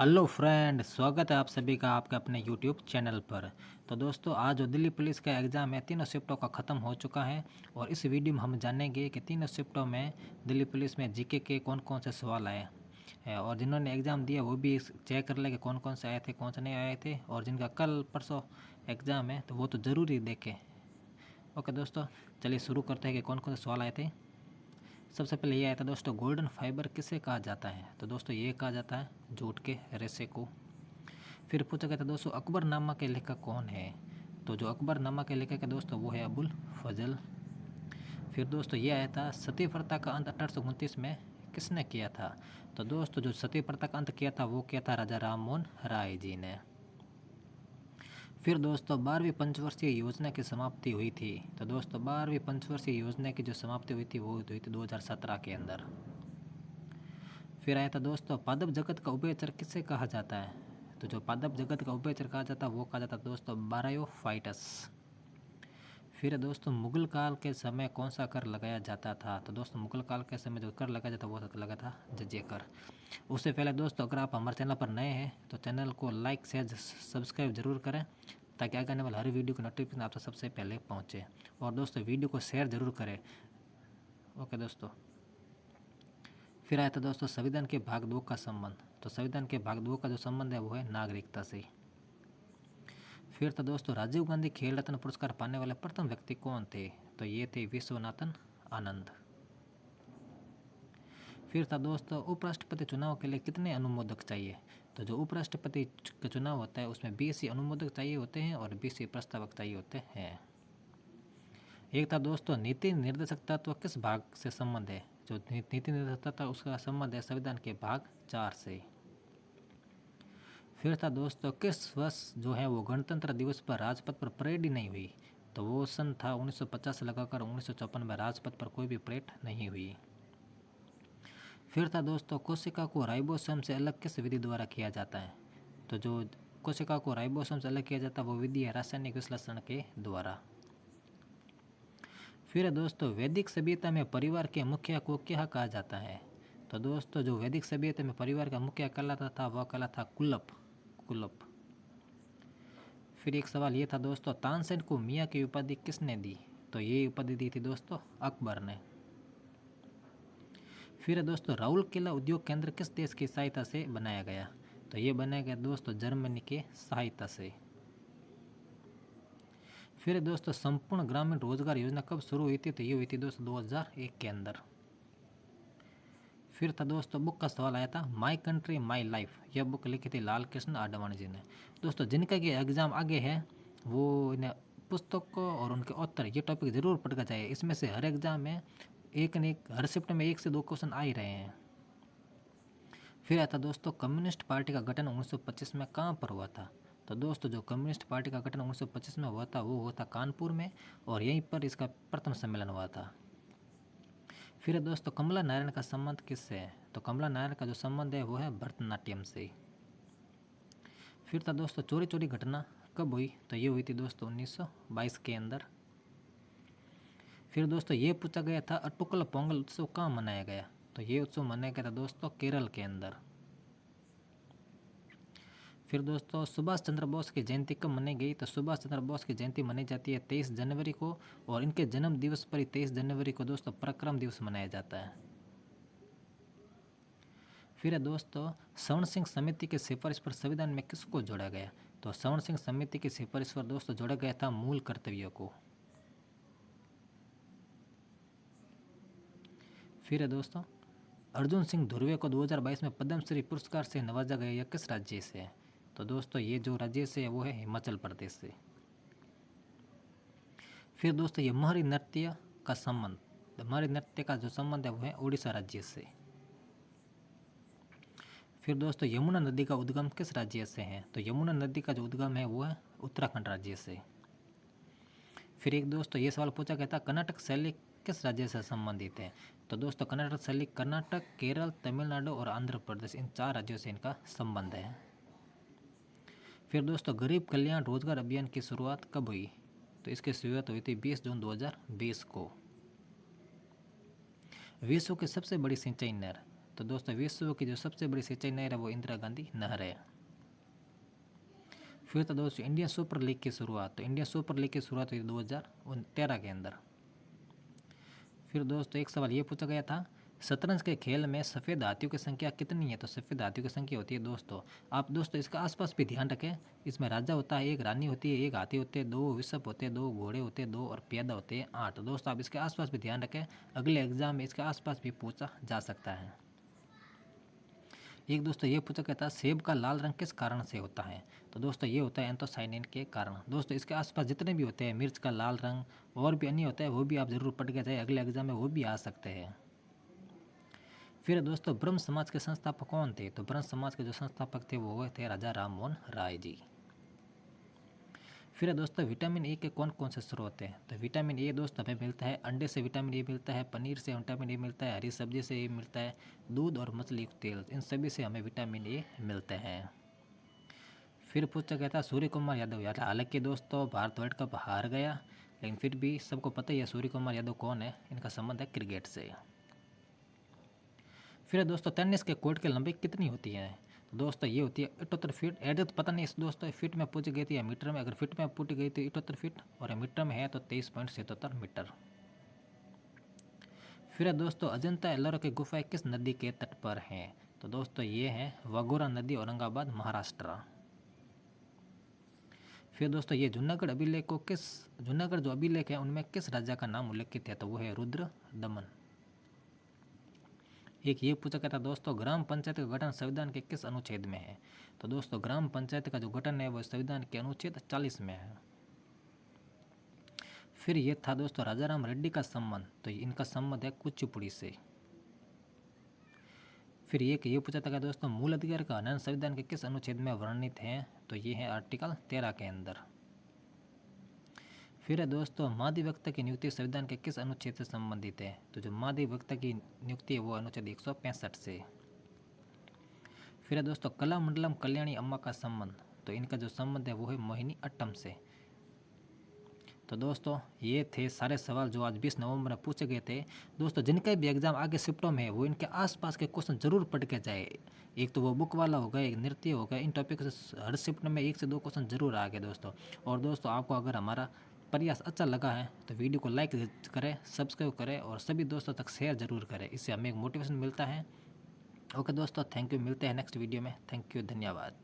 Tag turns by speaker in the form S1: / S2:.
S1: Hello friend, स्वागत है आप सभी का आपके अपने यूट्यूब चैनल पर। तो दोस्तों, आज जो दिल्ली पुलिस का एग्ज़ाम है तीनों शिफ्टों का ख़त्म हो चुका है और इस वीडियो में हम जानेंगे कि तीनों शिफ्टों में दिल्ली पुलिस में जीके के कौन कौन से सवाल आए हैं और जिन्होंने एग्ज़ाम दिया वो भी चेक कर ले कि कौन कौन से आए थे, कौन से नहीं आए थे, और जिनका कल परसों एग्ज़ाम है तो वो तो ज़रूरी देखें। ओके दोस्तों, चलिए शुरू करते हैं कि कौन कौन से सवाल आए थे। सबसे पहले ये आया था दोस्तों, गोल्डन फाइबर किसे कहा जाता है? तो दोस्तों ये कहा जाता है जूट के रेशे को। फिर पूछा गया था दोस्तों, अकबरनामा के लेखक कौन है? तो जो अकबरनामा के लेखक है दोस्तों वो है अबुल फजल। फिर दोस्तों ये आया था, सती प्रथा का अंत 1829 में किसने किया था? तो दोस्तों जो सती प्रथा का अंत किया था वो किया था राजा राम मोहन राय जी ने। फिर दोस्तों 12वीं पंचवर्षीय योजना की समाप्ति हुई थी। तो दोस्तों 12वीं पंचवर्षीय योजना की जो समाप्ति हुई थी वो हुई थी 2017 के अंदर। फिर आया था दोस्तों, पादप जगत का उभयचर किसे कहा जाता है? तो जो पादप जगत का उभयचर कहा जाता है वो कहा जाता है दोस्तों बारायोफाइटस। फिर दोस्तों, मुगल काल के समय कौन सा कर लगाया जाता था? तो दोस्तों मुगल काल के समय जो कर लगाया जाता वो लगा था जजिया कर। उससे पहले दोस्तों अगर आप हमारे चैनल पर नए हैं तो चैनल को लाइक शेयर सब्सक्राइब जरूर करें ताकि आगे आने वाले हर वीडियो की नोटिफिकेशन आप तक सबसे पहले पहुँचे। और दोस्तों वीडियो को शेयर जरूर करें। ओके दोस्तों। फिर आया था दोस्तों, संविधान के भाग 2 का संबंध। तो संविधान के भाग 2 का जो संबंध है वो है नागरिकता से। फिर था दोस्तों, राजीव गांधी खेल रत्न पुरस्कार पाने वाले प्रथम व्यक्ति कौन थे? तो ये थे विश्वनाथन आनंद। फिर था दोस्तों, उपराष्ट्रपति चुनाव के लिए कितने अनुमोदक चाहिए? तो जो उपराष्ट्रपति का चुनाव होता है उसमें 20 ही अनुमोदक चाहिए होते हैं और 20 ही प्रस्तावक चाहिए होते हैं। एक था दोस्तों, नीति निर्देशक तत्व किस भाग से संबंध है? जो नीति निर्देशक तत्व उसका संबंध है संविधान के भाग 4 से। फिर था दोस्तों, किस वर्ष जो है वो गणतंत्र दिवस पर राजपथ पर परेड ही नहीं हुई? तो वो सन था 1950 से लगाकर 1954 में राजपथ पर कोई भी परेड नहीं हुई। फिर था दोस्तों, कोशिका को राइबोसोम से अलग किस विधि द्वारा किया जाता है? तो जो कोशिका को राइबोसोम से अलग किया जाता है वो विधि है रासायनिक विश्लेषण के द्वारा। फिर दोस्तों, वैदिक सभ्यता में परिवार के मुखिया को क्या कहा जाता है? तो दोस्तों जो वैदिक सभ्यता में परिवार का मुखिया कहलाता था वह कहलाता था कुलप। कुलप। फिर एक सवाल ये था दोस्तों, तानसेन को मियाँ की उपाधि किसने दी? तो ये उपाधि दी थी दोस्तों अकबर ने। फिर दोस्तों, राउल किला उद्योग केंद्र किस देश की सहायता से बनाया गया? तो ये बनाया गया दोस्तों जर्मनी के सहायता से। फिर दोस्तों, संपूर्ण ग्रामीण रोजगार योजना कब शुरू हुई थी? तो ये हुई थी दोस्तों 2001 के अंदर। फिर था दोस्तों, बुक का सवाल आया था, माई कंट्री माई लाइफ। यह बुक लिखी थी लाल कृष्ण आडवाणी जी ने। दोस्तों जिनका ये एग्ज़ाम आगे है वो इन्हें पुस्तक को और उनके ऑथर ये टॉपिक ज़रूर पढ़ना चाहिए। इसमें से हर एग्ज़ाम में एक न एक हर शिफ्ट में 1 से 2 क्वेश्चन आ ही रहे हैं। फिर आता दोस्तों, कम्युनिस्ट पार्टी का गठन 1925 में कहाँ पर हुआ था? तो दोस्तों जो कम्युनिस्ट पार्टी का गठन 1925 में हुआ था वो हुआ था कानपुर में और यहीं पर इसका प्रथम सम्मेलन हुआ था। फिर दोस्तों, कमला नारायण का संबंध किससे है? तो कमला नारायण का जो संबंध है वो है भरतनाट्यम से। फिर था दोस्तों, चोरी चोरी घटना कब हुई? तो ये हुई थी दोस्तों 1922 के अंदर। फिर दोस्तों ये पूछा गया था, अटुकल पोंगल उत्सव कहाँ मनाया गया? तो ये उत्सव मनाया गया था दोस्तों केरल के अंदर। फिर दोस्तों, सुभाष चंद्र बोस की जयंती कब मनाई गई? तो सुभाष चंद्र बोस की जयंती मनाई जाती है 23 जनवरी को और इनके जन्म दिवस पर ही 23 जनवरी को दोस्तों पराक्रम दिवस मनाया जाता है। फिर है दोस्तों, स्वर्ण सिंह समिति की सिफारिश पर संविधान में किसको जोड़ा गया? तो स्वर्ण सिंह समिति की सिफारिश पर दोस्तों जोड़ा गया था मूल कर्तव्यों को। फिर है दोस्तों, अर्जुन सिंह धुर्वे को 2022 में पद्मश्री पुरस्कार से नवाजा गया यह किस राज्य से है? तो दोस्तों ये जो राज्य से है वो है हिमाचल प्रदेश से। फिर दोस्तों, ये महरी नृत्य का संबंध, महरी नृत्य का जो संबंध है वो है उड़ीसा राज्य से। फिर दोस्तों, यमुना नदी का उद्गम किस राज्य से है? तो यमुना नदी का जो उद्गम है वो है उत्तराखंड राज्य से। फिर एक दोस्तों ये सवाल पूछा गया था, कर्नाटक शैली किस राज्य से संबंधित है? तो दोस्तों कर्नाटक शैली कर्नाटक, केरल, तमिलनाडु और आंध्र प्रदेश इन 4 राज्यों से इनका संबंध है। फिर दोस्तों, गरीब कल्याण रोजगार अभियान की शुरुआत कब हुई? तो इसकी शुरुआत हुई थी 20 जून 2020 को। विश्व की सबसे बड़ी सिंचाई नहर, तो दोस्तों विश्व की जो सबसे बड़ी सिंचाई नहर है वो इंदिरा गांधी नहर है। फिर तो दोस्तों इंडियन सुपर लीग की शुरुआत, तो इंडियन सुपर लीग की शुरुआत हुई 2013 के अंदर। फिर दोस्तों एक सवाल ये पूछा गया था, शतरंज के खेल में सफ़ेद हाथियों की संख्या कितनी है? तो सफ़ेद हाथियों की संख्या होती है दोस्तों, आप दोस्तों इसका आसपास भी ध्यान रखें, इसमें राजा होता है, एक रानी होती है, एक हाथी होते हैं, 2 विशप होते हैं, 2 घोड़े होते हैं, 2 और प्यादा होते हैं 8। दोस्तों आप इसके आसपास भी ध्यान रखें, अगले एग्जाम में इसके आसपास भी पूछा जा सकता है। एक दोस्तों ये पूछा गया था, सेब का लाल रंग किस कारण से होता है? तो दोस्तों ये होता है एंथोसाइनिन के कारण। दोस्तों इसके आसपास जितने भी होते हैं, मिर्च का लाल रंग और भी अन्य होता है, वो भी आप ज़रूर पढ़ के जाए, अगले एग्जाम में वो भी आ सकते हैं। फिर दोस्तों ब्रह्म समाज के संस्थापक कौन थे? तो ब्रह्म समाज के जो संस्थापक थे वो थे राजा राम मोहन राय जी। फिर दोस्तों विटामिन ए के कौन कौन से स्रोत हैं? तो विटामिन ए दोस्तों हमें मिलता है अंडे से, विटामिन ए मिलता है पनीर से, विटामिन ए मिलता है हरी सब्जी से, ए मिलता है दूध और मछली तेल, इन सभी से हमें विटामिन ए मिलते हैं। फिर पूछा गया था सूर्य कुमार यादव, यार हालांकि दोस्तों भारत वर्ल्ड कप हार गया, लेकिन फिर भी सबको पता ही है सूर्य कुमार यादव कौन है, इनका संबंध है क्रिकेट से। फिर दोस्तों टेनिस के कोर्ट की लंबाई कितनी होती है? तो दोस्तों ये होती है 78 फीट। एडत पता नहीं इस दोस्तों फीट में पूछी गई थी या मीटर में, अगर फीट में पूछी गई थी 78 फीट और मीटर में है तो 23.77 मीटर। फिर दोस्तों अजंता एलोरा की गुफाएं किस नदी के तट पर हैं? तो दोस्तों ये है वाघोरा नदी, औरंगाबाद महाराष्ट्र। फिर दोस्तों ये जूनागढ़ जो अभिलेख है उनमें किस राजा का नाम उल्लेखित है? तो वो है रुद्र दमन। एक ये पूछा गया था दोस्तों, ग्राम पंचायत का गठन संविधान के किस अनुच्छेद में है? तो दोस्तों ग्राम पंचायत का जो गठन है वो संविधान के अनुच्छेद 40 में है। फिर ये था दोस्तों राजाराम रेड्डी का संबंध, तो इनका संबंध है कुचिपुड़ी से। फिर ये पूछा था कि दोस्तों मूल अधिकार का हनन संविधान के किस अनुच्छेद में वर्णित है? तो ये है आर्टिकल 13 के अंदर। फिर है दोस्तों महाधिवक्ता की नियुक्ति संविधान के किस अनुच्छेद से संबंधित है? तो जो महाधिवक्ता की नियुक्ति है वो अनुच्छेद 165 से। फिर है दोस्तों कलामंडलम कल्याणी अम्मा का संबंध, तो इनका जो संबंध है वो है मोहिनी अट्टम से। तो दोस्तों ये थे सारे सवाल जो आज 20 नवंबर में पूछे गए थे। दोस्तों जिनका भी एग्जाम आगे शिफ्टों में है वो इनके आसपास के क्वेश्चन जरूर पढ़ के जाए, एक तो वो बुक वाला होगा, एक नृत्य होगा, इन टॉपिक से हर शिफ्ट में 1 से 2 क्वेश्चन जरूर आ गए दोस्तों। और दोस्तों आपको अगर हमारा प्रयास अच्छा लगा है तो वीडियो को लाइक करें, सब्सक्राइब करें और सभी दोस्तों तक शेयर जरूर करें, इससे हमें एक मोटिवेशन मिलता है। ओके दोस्तों, थैंक यू, मिलते हैं नेक्स्ट वीडियो में। थैंक यू, धन्यवाद।